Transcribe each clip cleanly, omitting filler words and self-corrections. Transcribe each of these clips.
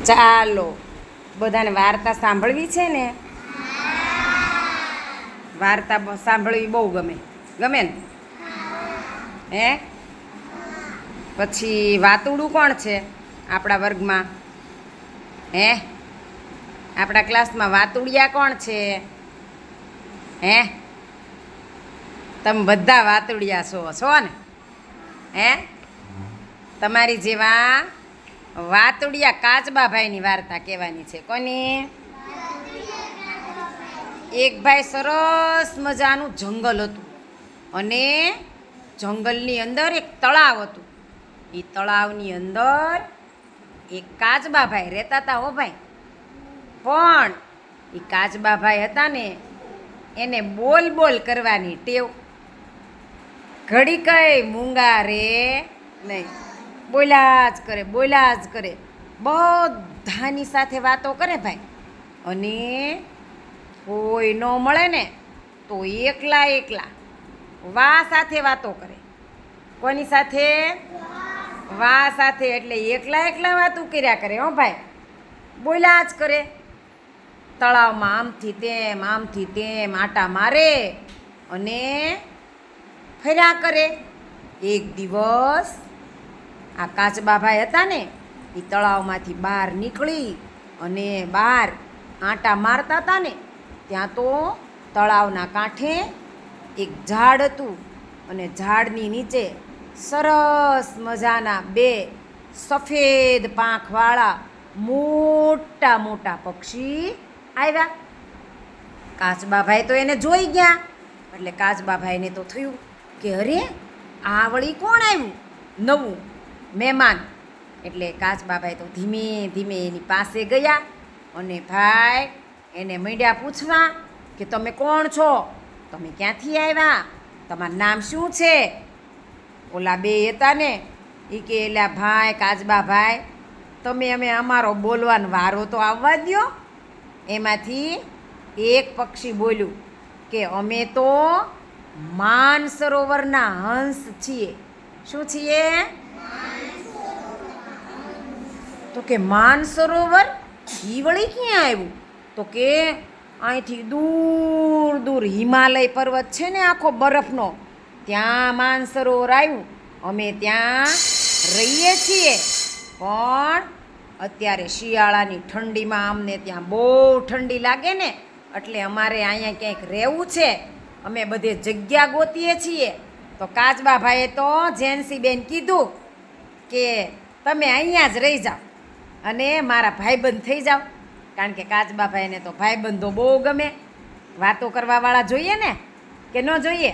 ચાલો બધાને વાર્તા સાંભળવી છે ને? વાર્તા સાંભળવી બહુ ગમે ને? હે પછી વાતુડું કોણ છે આપણા વર્ગમાં? હે આપણા ક્લાસમાં વાતુડિયા કોણ છે? હે તમે બધા વાતુડિયા છો ને? હે તમારી જેવા વાતુડિયા કાચબાભાઈની વાર્તા કહેવાની છે. કોની? એક ભાઈ સરસ મજાનું જંગલ હતું અને જંગલની અંદર એક તળાવ હતું. એ તળાવની અંદર એક કાચબાભાઈ રહેતા હતા. હો ભાઈ, પણ એ કાચબાભાઈ હતા ને એને બોલ કરવાની ટેવ. ઘડી કઈ મૂંગા રે નહીં, બોલ્યા જ કરે. બધાની સાથે વાતો કરે ભાઈ. અને કોઈ ન મળે ને તો એકલા વા સાથે વાતો કરે. કોની સાથે? વા સાથે. એટલે એકલા વાતો કર્યા કરે. હો ભાઈ, બોલ્યા જ કરે. તળાવમાં આમથી તેમ આટા મારે અને ફર્યા કરે. એક દિવસ આ કાચબાભાઈ હતા ને એ તળાવમાંથી બહાર નીકળી અને બહાર આંટા મારતા હતા ને ત્યાં તો તળાવના કાંઠે એક ઝાડ હતું અને ઝાડની નીચે સરસ મજાના બે સફેદ પાંખવાળા મોટા પક્ષી આવ્યા. કાચબાભાઈ તો એને જોઈ ગયા. એટલે કાચબાભાઈને તો થયું કે અરે આ વળી કોણ આવ્યું નવું મહેમાન. એટલે કાચબાભાઈ તો ધીમે એની પાસે ગયા અને ભાઈ એને માંડ્યા પૂછવા કે તમે કોણ છો? તમે ક્યાંથી આવ્યા? તમારું નામ શું છે? ઓલા બે હતા ને એ કે એલા ભાઈ કાચબાભાઈ, તમે અમારો બોલવાનો વારો તો આવવા દ્યો. એમાંથી એક પક્ષી બોલ્યું કે અમે તો માનસરોવરના હંસ છીએ. શું છીએ? તો કે માનસરોવર ઈ વળી ક્યાં આવ્યું? તો કે અહીંથી દૂર હિમાલય પર્વત છે ને આખો બરફનો, ત્યાં માનસરોવર આવ્યું. અમે ત્યાં રહીએ છીએ, પણ અત્યારે શિયાળાની ઠંડીમાં અમને ત્યાં બહુ ઠંડી લાગે ને એટલે અમારે અહીંયા ક્યાંક રહેવું છે. અમે બધે જગ્યા ગોતીએ છીએ. તો કાચબાભાઈએ તો જેન્સીબેન કીધું કે તમે અહીંયા જ રહી જાઓ અને મારા ભાઈબંધ થઈ જાઓ. કારણ કે કાચબાભાઈને તો ભાઈબંધો બહુ ગમે. વાતો કરવાવાળા જોઈએ ને કે ન જોઈએ?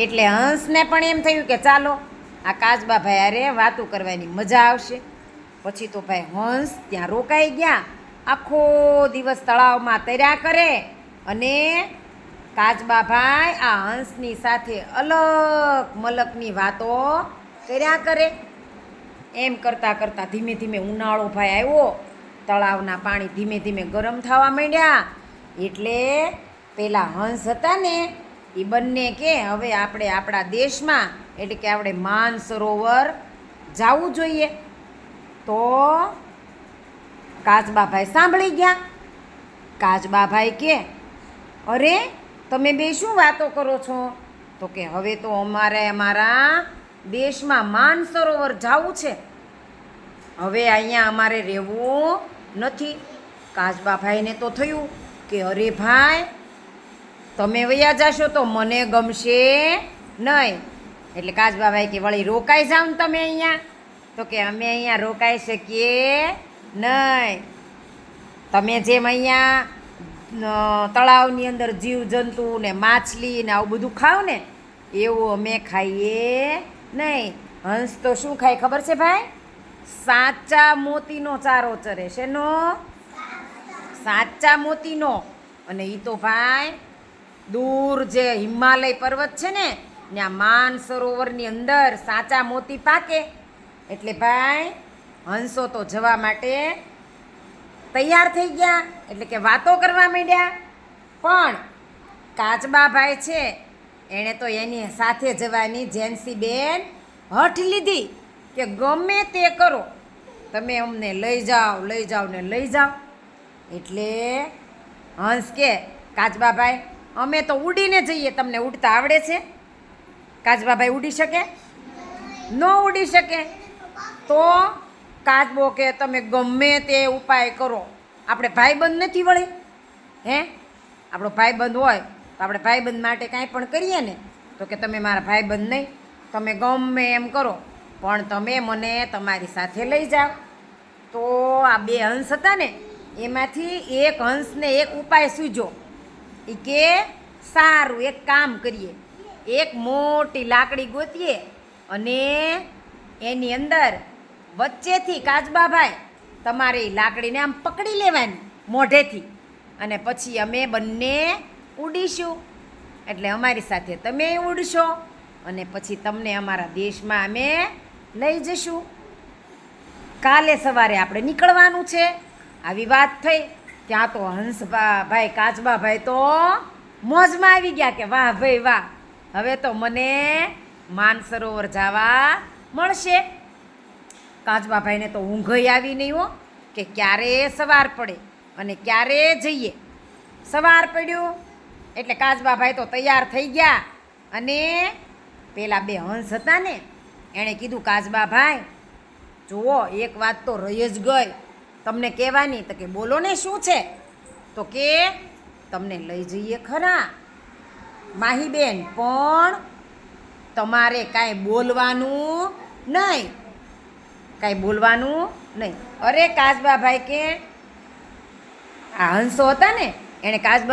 એટલે હંસને પણ એમ થયું કે ચાલો આ કાચબાભાઈ અરે વાતો કરવાની મજા આવશે. પછી તો ભાઈ હંસ ત્યાં રોકાઈ ગયા. આખો દિવસ તળાવમાં તર્યા કરે અને કાચબાભાઈ આ હંસની સાથે અલગ મલકની વાતો કર્યા કરે. એમ કરતાં ધીમે ઉનાળો ભાઈ આવ્યો. તળાવના પાણી ધીમે ગરમ થવા માંડ્યા. એટલે પેલા હંસ હતા ને એ બંને કે હવે આપણે આપણા દેશમાં એટલે કે આપણે માનસરોવર જવું જોઈએ. તો કાચબાભાઈ સાંભળી ગયા. કાચબાભાઈ કે અરે તમે બે શું વાતો કરો છો? તો કે હવે તો અમારે અમારા દેશમાં માનસરોવર જવું છે. હવે અહીંયા અમારે રહેવું નથી. કાચબાભાઈને તો થયું કે અરે ભાઈ, તમે વયા જશો તો મને ગમશે નહીં. એટલે કાચબાભાઈ કે વળી રોકાઈ જાઓ ને તમે અહીંયા. તો કે અમે અહીંયા રોકાઈ શકીએ નહીં. તમે જેમ અહીંયા તળાવની અંદર જીવજંતુ ને માછલી ને આવું બધું ખાવ ને એવું અમે ખાઈએ નહીં. હંસ તો શું ખાય ખબર છે ભાઈ? સાચા મોતીનો ચારો ચરે. શેનો? સાચા મોતીનો. અને એ તો ભાઈ દૂર જે હિમાલય પર્વત છે ને ત્યાં માનસરોવરની અંદર સાચા મોતી પાકે. એટલે ભાઈ હંસો તો જવા માટે તૈયાર થઈ ગયા. એટલે કે વાતો કરવા માંડ્યા. પણ કાચબાભાઈ છે એણે તો એની સાથે જવાની જેન્સીબેન હઠ લીધી કે ગમે તે કરો તમે અમને લઈ જાઓ ને લઈ જાઓ. એટલે હંસ કે કાચબાભાઈ અમે તો ઉડીને જઈએ, તમને ઉડતા આવડે છે? કાચબાભાઈ ઉડી શકે? ન ઉડી શકે. તો કાચબો કે તમે ગમે તે ઉપાય કરો, આપણે ભાઈબંધ નથી વળી, હે? આપણો ભાઈબંધ હોય તો આપણે ભાઈબંધ માટે કાંઈ પણ કરીએ ને, તો કે તમે મારા ભાઈબંધ નહીં, તમે ગમે એમ કરો પણ તમે મને તમારી સાથે લઈ જાઓ. તો આ બે હંસ હતા ને, એમાંથી એક હંસને એક ઉપાય સૂઝ્યો. એ કે સારું એક કામ કરીએ, એક મોટી લાકડી ગોતીએ અને એની અંદર વચ્ચેથી કાચબાભાઈ તમારે એ લાકડીને આમ પકડી લેવાની મોઢેથી, અને પછી અમે બંને ઉડીશું. એટલે અમારી સાથે તમે ઉડશો અને પછી તમને અમારા દેશમાં અમે લઈ જશું. કાલે સવારે આપણે નીકળવાનું છે. આવી વાત થઈ ત્યાં તો હંસભાઈ કાચબાભાઈ તો મોજમાં આવી ગયા કે વાહ ભાઈ વાહ, હવે તો મને માનસરોવર જવા મળશે. કાચબાભાઈને તો ઊંઘઈ આવી નહીં હો, કે ક્યારે સવાર પડે અને ક્યારે જઈએ. સવાર પડ્યું એટલે કાચબાભાઈ તો તૈયાર થઈ ગયા અને પેલા બે હંસ હતા ને એણે કીધું કાચબાભાઈ જુઓ એક વાત તો રહી જ ગઈ તમને કહેવાની. તો કે બોલો ને શું છે? તો કે તમને લઈ જઈએ ખરા માહીબેન, પણ તમારે કાંઈ બોલવાનું નહીં, કાંઈ બોલવાનું નહીં. અરે કાચબાભાઈ કે આ હંસો હતા ને એણે કાચબા